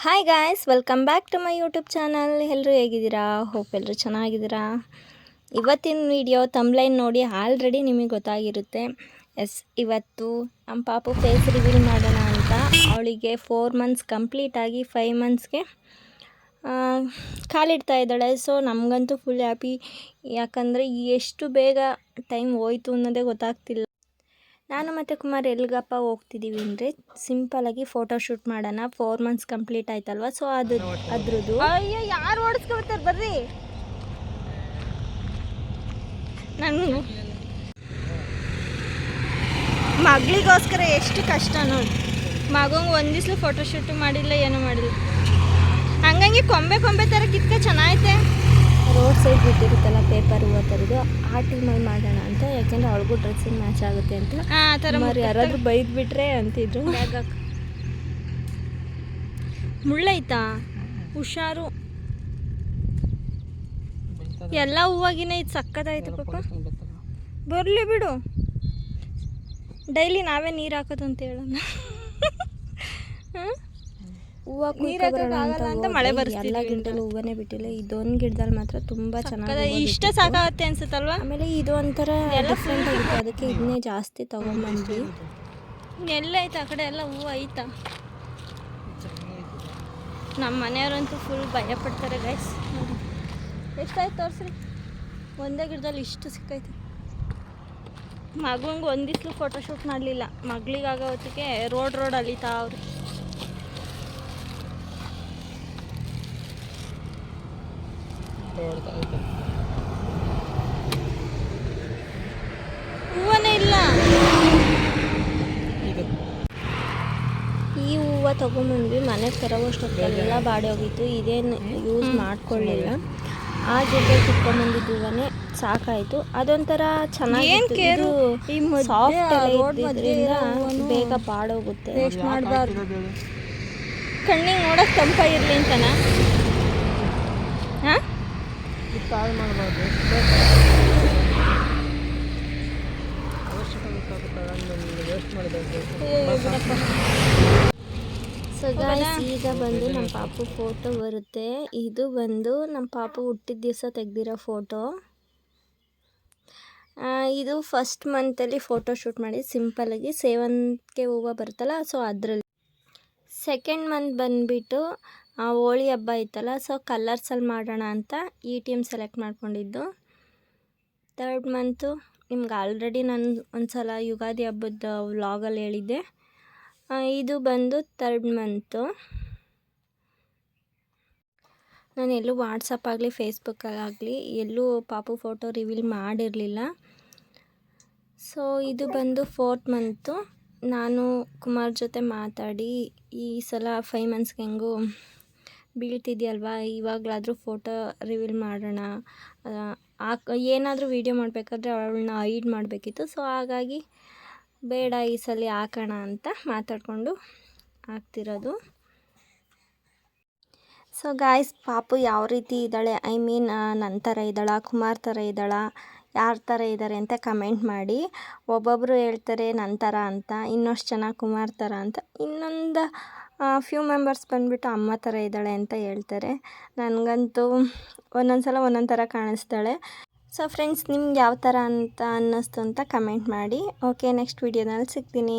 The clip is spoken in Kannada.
Hi guys, welcome back to my YouTube channel. ಎಲ್ಲರೂ ಹೇಗಿದ್ದೀರಾ? ಹೋಪ್ ಎಲ್ಲರೂ ಚೆನ್ನಾಗಿದ್ದೀರಾ. ಇವತ್ತಿನ ವಿಡಿಯೋ ತಮ್ಲೈನ್ ನೋಡಿ ಆಲ್ರೆಡಿ ನಿಮಗೆ ಗೊತ್ತಾಗಿರುತ್ತೆ. ಇವತ್ತು ನಮ್ಮ ಪಾಪು ಫೇಸ್ ರಿವೀಲ್ ಮಾಡೋಣ ಅಂತ. ಅವಳಿಗೆ 4 ಮಂತ್ಸ್ ಕಂಪ್ಲೀಟ್ ಆಗಿ 5 ಮಂತ್ಸ್ಗೆ ಕಾಲಿಡ್ತಾ ಇದ್ದಾಳೆ. ಸೊ ನಮಗಂತೂ ಫುಲ್ ಹ್ಯಾಪಿ, ಯಾಕಂದರೆ ಎಷ್ಟು ಬೇಗ ಟೈಮ್ ಹೋಯ್ತು ಅನ್ನೋದೇ ಗೊತ್ತಾಗ್ತಿಲ್ಲ. ನಾನು ಮತ್ತು ಕುಮಾರ್ ಎಲ್ಗಪ್ಪ ಹೋಗ್ತಿದ್ದೀವಿ ಅಂದರೆ ಸಿಂಪಲಾಗಿ ಫೋಟೋ ಶೂಟ್ ಮಾಡೋಣ. 4 ಮಂತ್ಸ್ ಕಂಪ್ಲೀಟ್ ಆಯ್ತಲ್ವ, ಸೊ ಅದ್ರದ್ದು. ಅಯ್ಯೋ, ಯಾರು ಓಡಿಸ್ಕೊಳ್ತಾರೆ ಬರ್ರಿ. ನನ್ನ ಮಗಳಿಗೋಸ್ಕರ ಎಷ್ಟು ಕಷ್ಟ ನೋಡಿ. ಮಗಂಗೆ ಒಂದು ದಿವ್ಸ ಫೋಟೋ ಶೂಟು ಮಾಡಿಲ್ಲ, ಏನೂ ಮಾಡಿಲ್ಲ. ಹಂಗಂಗೆ ಕೊಂಬೆ ಥರ ಕಿತ್ಕ ಚೆನ್ನಾಗೈತೆ. ರೋಡ್ ಸೈಡ್ ಬಿಟ್ಟಿರುತ್ತಲ್ಲ ಪೇಪರ್ ಆ ಥರದ್ದು, ಆ ಟೀಮಲ್ಲಿ ಮಾಡೋಣ ಅಂತ. ಯಾಕೆಂದರೆ ಅವಳಿಗೂ ಡ್ರೆಸ್ಸಿಗೆ ಮ್ಯಾಚ್ ಆಗುತ್ತೆ ಅಂತ. ಆ ಥರ ಯಾರಾದರೂ ಬೈದ್ಬಿಟ್ರೆ ಅಂತಿದ್ರು. ಮುಳ್ಳೈತಾ? ಹುಷಾರು. ಎಲ್ಲ ಹೂವಾಗಿನ ಇದು ಸಕ್ಕತ್ತಾಯ್ತು ಪಾಪ. ಬರಲಿ ಬಿಡು, ಡೈಲಿ ನಾವೇ ನೀರು ಹಾಕೋದು ಅಂತ ಹೇಳೋಣ. ಹೂವು ನೀರಾಗಲ್ಲ ಅಂತ ಮಳೆ ಬರ್ತಿಲ್ಲ. ಎಲ್ಲ ಗಿಡದಲ್ಲಿ ಹೂವನೇ ಬಿಟ್ಟಿಲ್ಲ. ಇದೊಂದು ಗಿಡದಲ್ಲಿ ಮಾತ್ರ ತುಂಬ ಚೆನ್ನಾಗಿ ಇಷ್ಟ ಸಾಕಾಗುತ್ತೆ ಅನ್ಸುತ್ತಲ್ವ. ಆಮೇಲೆ ಇದು ಒಂಥರ ಡಿಫ್ರೆಂಟ್ ಆಗುತ್ತೆ, ಅದಕ್ಕೆ ಇದನ್ನೇ ಜಾಸ್ತಿ ತೊಗೊಂಬಂದ್ವಿ. ಎಲ್ಲ ಐತೆ ಆ ಕಡೆ ಎಲ್ಲ ಹೂವು ಐತಾ? ನಮ್ಮ ಮನೆಯವರಂತೂ ಫುಲ್ ಭಯ ಪಡ್ತಾರೆ ಗೈಸ್. ನೋಡಿ ಎಷ್ಟಾಯ್ತು ತೋರಿಸ್ರಿ. ಒಂದೇ ಗಿಡದಲ್ಲಿ ಇಷ್ಟು ಸಿಕ್ಕೈತೆ. ಮಗಂಗೆ ಒಂದು ದಿವ್ಸಲು ಫೋಟೋ ಶೂಟ್ ಮಾಡಲಿಲ್ಲ. ಮಗಳಿಗಾಗೋ ಹೊತ್ತಿಗೆ ರೋಡ್ ಅಲಿತಾ ಅವರು. ಹೂವನೇ ಇಲ್ಲ. ಈ ಹೂವು ತೊಗೊಂಬಂದ್ವಿ. ಮನೆಗೆ ತರೋವಷ್ಟೊತ್ತೆಲ್ಲ ಬಾಡಿ ಹೋಗಿತ್ತು. ಇದೇನು ಯೂಸ್ ಮಾಡ್ಕೊಳ್ಳಿಲ್ಲ. ಆ ಜೊತೆ ಕಿತ್ಕೊಂಡ್ಬಂದಿದ್ದು ಹೂವನೇ ಸಾಕಾಯಿತು. ಅದೊಂಥರ ಚೆನ್ನಾಗಿತ್ತು. ಸಾಫ್ಟ್ ಇರೋದ್ರಿಂದ ಬೇಗ ಬಾಡೋಗುತ್ತೆ. ವೇಸ್ಟ್ ಮಾಡಬಾರ್ದು. ಕಣ್ಣಿಗೆ ನೋಡೋಕೆ ತಂಪಾಗಿರಲಿ ಅಂತನಾ? ಹಾಂ, ಸೊ ಗಾಯ್ಸ್, ಈಗ ಬಂದು ನಮ್ಮ ಪಾಪು ಫೋಟೋ ಬರುತ್ತೆ. ಇದು ಬಂದು ನಮ್ಮ ಪಾಪು ಹುಟ್ಟಿದ ದಿವಸ ತೆಗೆದಿರೋ ಫೋಟೋ. ಇದು ಫಸ್ಟ್ ಮಂತಲ್ಲಿ ಫೋಟೋ ಶೂಟ್ ಮಾಡಿ ಸಿಂಪಲಾಗಿ ಸೇವಂತಿಗೆ ಹೂವು ಬರುತ್ತಲ್ಲ, ಸೊ ಅದರಲ್ಲಿ. ಸೆಕೆಂಡ್ ಮಂತ್ ಬಂದುಬಿಟ್ಟು ಹೋಳಿ ಹಬ್ಬ ಇತ್ತಲ್ಲ, ಸೊ ಕಲರ್ಸಲ್ಲಿ ಮಾಡೋಣ ಅಂತ ಈ ಟೀಮ್ ಸೆಲೆಕ್ಟ್ ಮಾಡ್ಕೊಂಡಿದ್ದು. ಥರ್ಡ್ ಮಂತು ನಿಮ್ಗೆ ಆಲ್ರೆಡಿ ನಾನು ಒಂದು ಸಲ ಯುಗಾದಿ ಹಬ್ಬದ ವ್ಲಾಗಲ್ಲಿ ಹೇಳಿದ್ದೆ. ಇದು ಬಂದು ಥರ್ಡ್ ಮಂತು. ನಾನು ಎಲ್ಲೂ ವಾಟ್ಸಪ್ ಆಗಲಿ ಫೇಸ್ಬುಕ್ಕಾಗಲಿ ಎಲ್ಲೂ ಪಾಪು ಫೋಟೋ ರಿವೀಲ್ ಮಾಡಿರಲಿಲ್ಲ. ಸೊ ಇದು ಬಂದು 4th ಮಂತು. ನಾನು ಕುಮಾರ್ ಜೊತೆ ಮಾತಾಡಿ ಈ ಸಲ 5 ಮಂತ್ಸ್ಗೆ ಹೆಂಗೂ ಬೀಳ್ತಿದೆಯಲ್ವ, ಇವಾಗಲಾದರೂ ಫೋಟೋ ರಿವೀಲ್ ಮಾಡೋಣ. ಏನಾದರೂ ವೀಡಿಯೋ ಮಾಡಬೇಕಾದ್ರೆ ಅವಳನ್ನ ಹೈಡ್ ಮಾಡಬೇಕಿತ್ತು. ಸೊ ಹಾಗಾಗಿ ಬೇಡ, ಈ ಸಲ ಹಾಕೋಣ ಅಂತ ಮಾತಾಡಿಕೊಂಡು ಆಗ್ತಿರೋದು. ಸೊ ಗಾಯ್ಸ್, ಪಾಪು ಯಾವ ರೀತಿ ಇದ್ದಾಳೆ, ಐ ಮೀನ್ ನನ್ನ ಥರ ಇದ್ದಾಳ, ಕುಮಾರ್ ಥರ ಇದ್ದಾಳ, ಯಾರ ಥರ ಇದ್ದಾರೆ ಅಂತ ಕಮೆಂಟ್ ಮಾಡಿ. ಒಬ್ಬೊಬ್ಬರು ಹೇಳ್ತಾರೆ ನನ್ನ ಥರ ಅಂತ, ಇನ್ನಷ್ಟು ಜನ ಕುಮಾರ್ ಥರ ಅಂತ, ಇನ್ನೊಂದು ಫ್ಯೂ ಮೆಂಬರ್ಸ್ ಬಂದುಬಿಟ್ಟು ಅಮ್ಮ ಥರ ಇದ್ದಾಳೆ ಅಂತ ಹೇಳ್ತಾರೆ. ನನಗಂತೂ ಒಂದೊಂದು ಸಲ ಒಂದೊಂದು ಥರ ಕಾಣಿಸ್ತಾಳೆ. ಸೊ ಫ್ರೆಂಡ್ಸ್, ನಿಮ್ಗೆ ಯಾವ ಥರ ಅಂತ ಅನ್ನಿಸ್ತು ಅಂತ ಕಮೆಂಟ್ ಮಾಡಿ. ಓಕೆ, ನೆಕ್ಸ್ಟ್ ವೀಡಿಯೋನಲ್ಲಿ ಸಿಗ್ತೀನಿ.